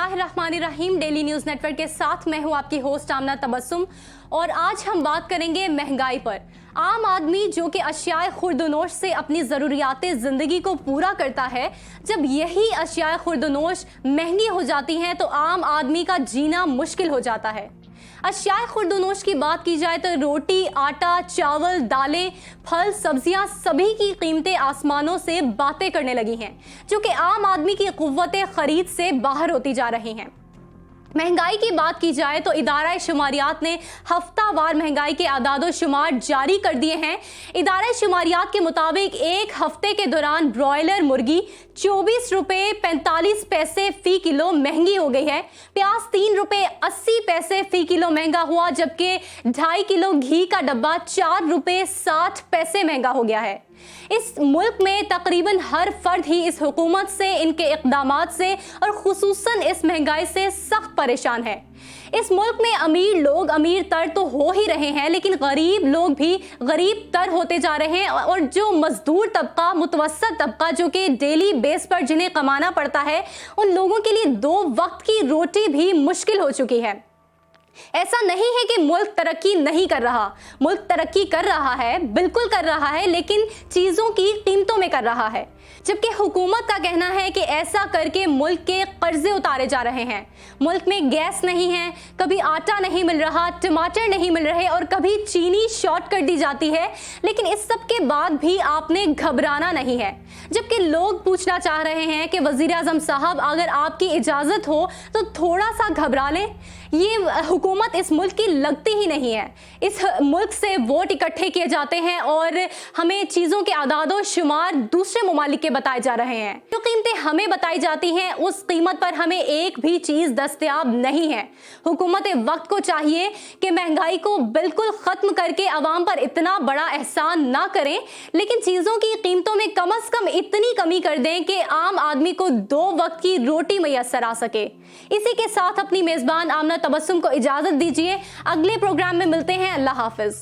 बिस्मिल्लाहिर्रहमानिर्रहीम। Daily news network के साथ मैं हूं आपकी होस्ट आमना तबस्सुम और आज हम बात करेंगे महंगाई पर। आम आदमी जो कि अशियाए खुर्दनोश से अपनी ज़रूरियाते ज़िंदगी को पूरा करता है, जब यही अशियाए खुर्दनोश महंगी हो जाती हैं तो आम आदमी का जीना मुश्किल हो जाता है। अशियाए खुर्दनोश की बात की जाए तो रोटी, आटा, चावल, दालें, फल, सब्जियां सभी की कीमतें आसमानों से बातें करने लगी हैं, जो कि आम आदमी की कुव्वते खरीद से बाहर होती जा रही हैं। महंगाई की बात की जाए तो इदारा शुमारियात ने हफ्तावार महंगाई के आदादो शुमार जारी कर दिए हैं। इदारा शुमारियात के मुताबिक एक हफ्ते के दौरान ब्रॉयलर मुर्गी 24 रुपये 45 पैसे फी किलो महंगी हो गई है। प्याज 3 रुपये 80 पैसे फी किलो महंगा हुआ, जबकि 2.5 किलो घी का डब्बा 4 रुपये 60 पैसे महंगा हो गया है। इस मुल्क में तकरीबन हर फर्द ही इस हुकूमत से, इनके इक़दामात से और खुसूसन इस महंगाई से सख्त परेशान है। इस मुल्क में अमीर लोग अमीर तर तो हो ही रहे हैं, लेकिन गरीब लोग भी गरीब तर होते जा रहे हैं और जो मजदूर तबका, मुतवस्सत तबका जो कि डेली बेस पर जिन्हें कमाना पड़ता है, उन लोगों के लिए 2 वक्त की रोटी भी मुश्किल हो चुकी है। ऐसा नहीं है कि मुल्क तरक्की नहीं कर रहा, मुल्क तरक्की कर रहा है, बिल्कुल कर रहा है, लेकिन चीज़ों की कीमतों में कर रहा है। जबकि हुकूमत का कहना है कि ऐसा करके मुल्क के कर्जे उतारे जा रहे हैं। मुल्क में गैस नहीं है, कभी आटा नहीं मिल रहा, टमाटर नहीं मिल रहे और कभी चीनी शॉर्ट कर दी जाती है, लेकिन इस सब के बाद भी आपने घबराना नहीं है। जबकि लोग पूछना चाह रहे हैं कि वज़ीर आज़म साहब, अगर आपकी इजाज़त हो तो थोड़ा सा घबरा लें। ये हुकूमत इस मुल्क की लगती ही नहीं है। इस मुल्क से वोट इकट्ठे किए जाते हैं और हमें चीज़ों के आदादो शुमार दूसरे ममालिक के बताए जा रहे हैं। जो कीमतें हमें बताई जाती हैं उस कीमत पर हमें एक भी चीज़ दस्तयाब नहीं है। हुकूमत वक्त को चाहिए कि महंगाई को बिल्कुल ख़त्म करके अवाम पर इतना बड़ा एहसान ना करें, लेकिन चीज़ों की कीमतों में कम अज़ कम इतनी कमी कर दें कि आम आदमी को 2 वक्त की रोटी मैसर आ सके। इसी के साथ अपनी मेज़बान आमना तबस्सुम को इजाज़त दीजिए। अगले प्रोग्राम में मिलते हैं। अल्लाह हाफ़िज़।